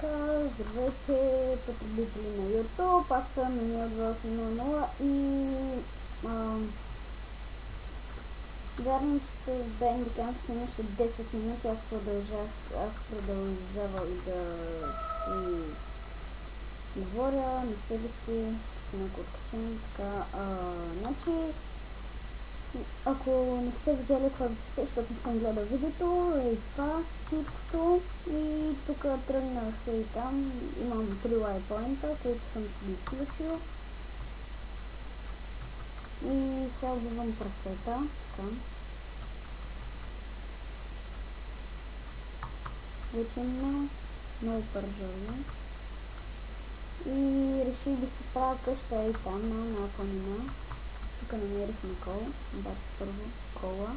Така, здравейте, потребители на YouTube, аз съм Emil2800 и вярно, че с Bandicam снимаше 10 минути, аз продължавах да си говоря, не се ли си, някой откачен, така, значи, ако не сте видяли това записах, защото не съм гледал видеото, и това всичкото и тук тръгнах и там имам 3 лайпоинта, които съм си изключил и сега убивам прасета, така. Вече има много пържови и реших да си правя къща и там на една планина. Тук намерихме кол, обаче първо кола.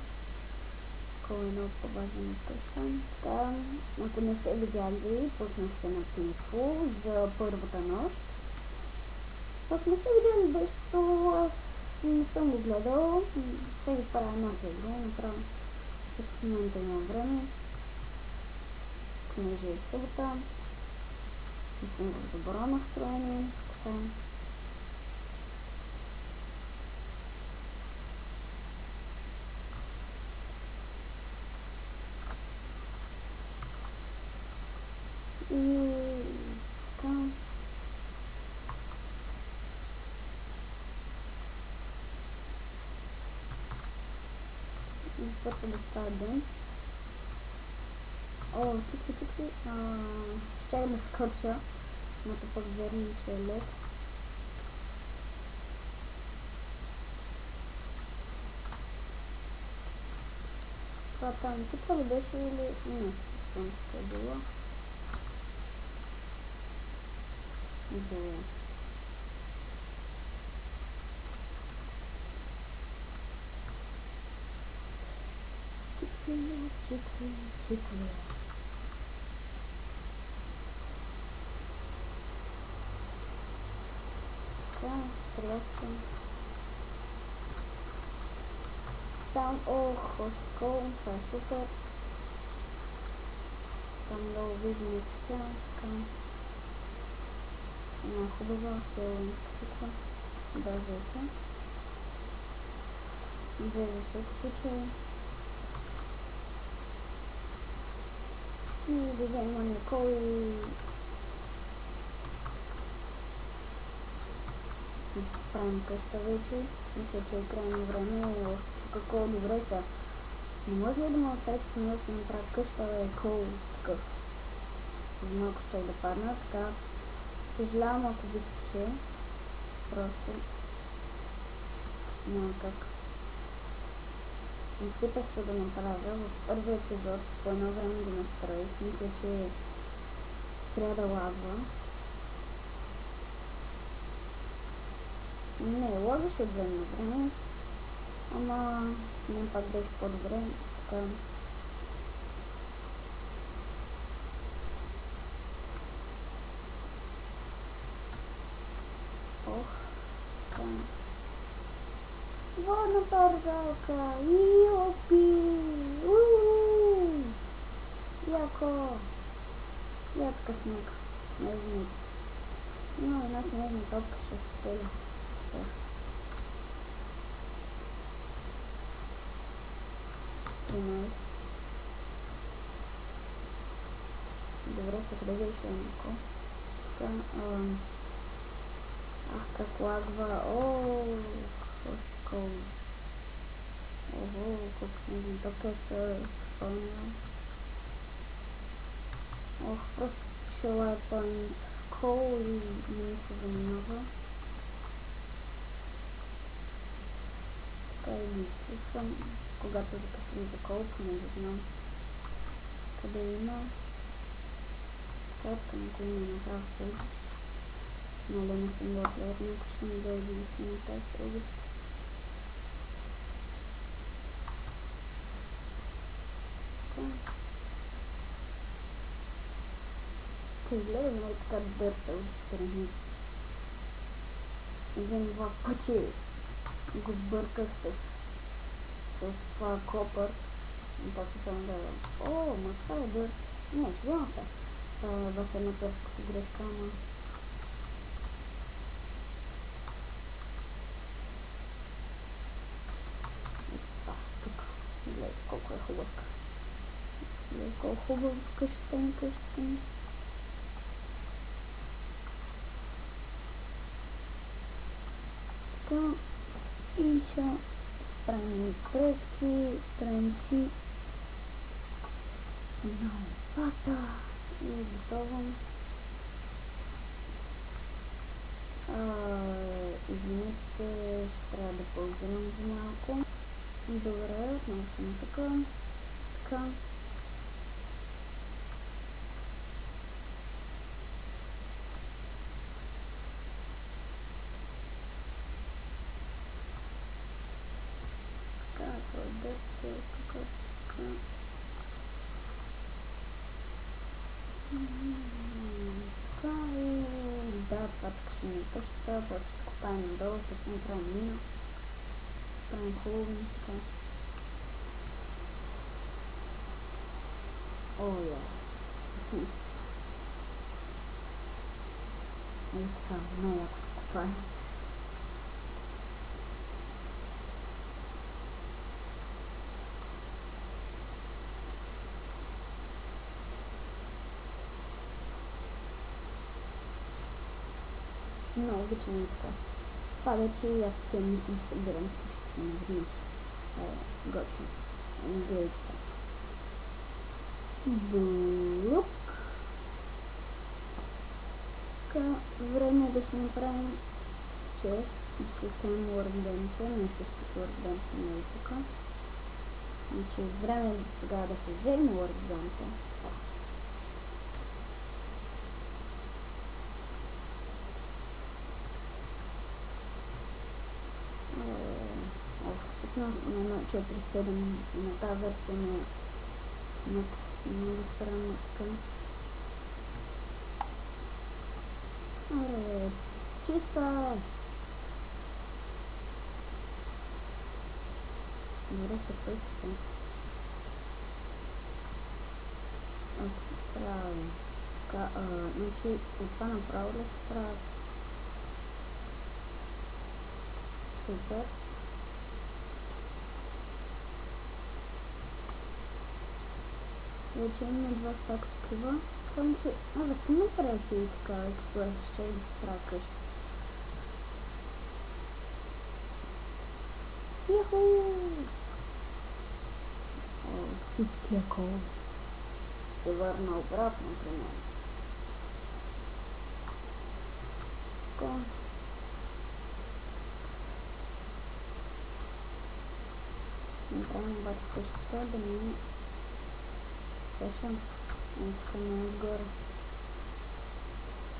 Кола е много по-важна къща. Така, ако не сте видяли, пуснах се на Peaceful за първата нощ. Ако не сте видяли нещо, аз не съм го гледал. Сега ви правя едно следо, направо. В момента има време. Понеже е събота. И съм в добро настроение. Така. И така. Започва да става ден. О, тикви. Щях да скоча, но пък верно, че е лед. Това там тиква ли беше или... Не, това не се е било. Добре. Тикви. Така, стрелца. Там, още кол, това е супер. Там много видно и светя, така. Една хубава, хелоинска тиква. Да, взеха. Две за всеки случай. И да взема Никол и да си правим къща вече. Мисля, че е крайно време. Какво добре са. Не може ли да ме оставите поне да си направя къща, кол такъв. За малко ще да падна, така. Съжалявам, ако ви сече. Просто няма как. Опитах се да направя в първи епизод, по едно време го настроих. Мисля, че спря да лагва. Не, лагаше от време на време, ама не пак беше по-добре, така. Ох, така. Водна пържалка, йопи, яко, ядка снег, снежник, но една снежна топка ще се цели. Добре се гледаше еднako. Така, как лагва, още такова. Колко снежни топка ще изпълня. Просто пише лайпоинт кол и не ми се занимава. Така и го изключвам, когато закъсвам за кол, поне да знам къде има. Кратка, никой не направя стрелбички. Много не съм била приятна, ако ще ми дойде да снимам тази стрелбичка. Гледам и така дърта от страни. Един-два пъти го бърках с това копър. И после съм гледам. Ма това е дърт. Не, чувам се. в аматорската грешка, ама... Тук. Гледайте колко е хубав. Гледайте колко хубав къщата ми. Така. И сега справим трески, правим си една лопата и готово. Извинете, ще трябва да паузирам за малко. Добре, отново съм така. Да, това тук ще ми къщата, после ще копаем надолу, ще направим мина, ще правим хубави неща. Ей така, най-яко се копае. Много обичам и така. Това вече и аз тия мисли събирам всички си наведнъж. Готвим. Гледайте се. Бук. Така, време е да си направим чест. Да си оставим workbench, не същото workbench, не е тук. Значи време е тогава да се вземе workbench. Свикнал съм на 1.4.7 на тази версия на си много странно така. Чиса! Добре се пъсти. Ако правим така, значи от това направо да се правят. Супер. Вече имаме 2 стака такива. Само че, за какво направих и така, като ще да се правя къща? Яху! Всички е кол. Се върна обратно при мен. Така. Ще направим обаче къщата да ми Пешам. Тук не отгоре.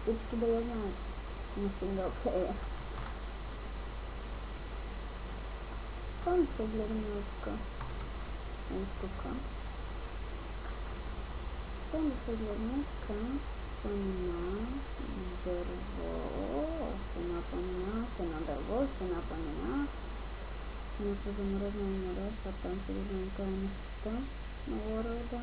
Всички да я знаят. На синглплеер. Само се гледаме от тук. От тук. Само да се гледаме така. Планина, дърво, още една планина, още една дърво, още една планина. Някакво замръзнало море, това там се гледаме край на света. На World.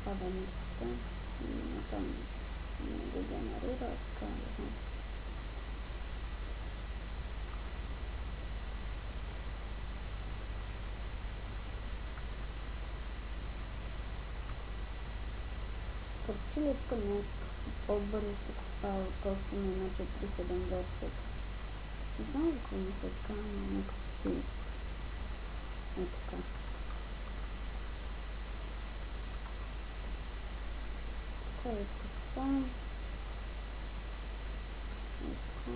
Пада нещата и там не го генерира, така да знам. Като че ли тук някакси по-бързо се копава, отколкото на 1.4.7 версията. Не знам за какво мисля така, но някакво си е така. Така и тук се правим. И така.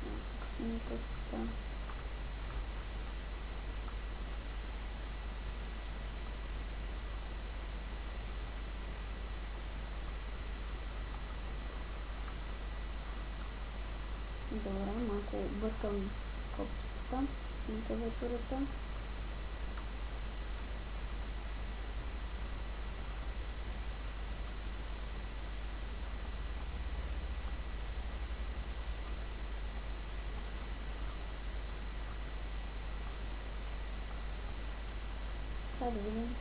Тук си ми къщата. Добре, малко объркам копчетата на клавиатурата. Да видим.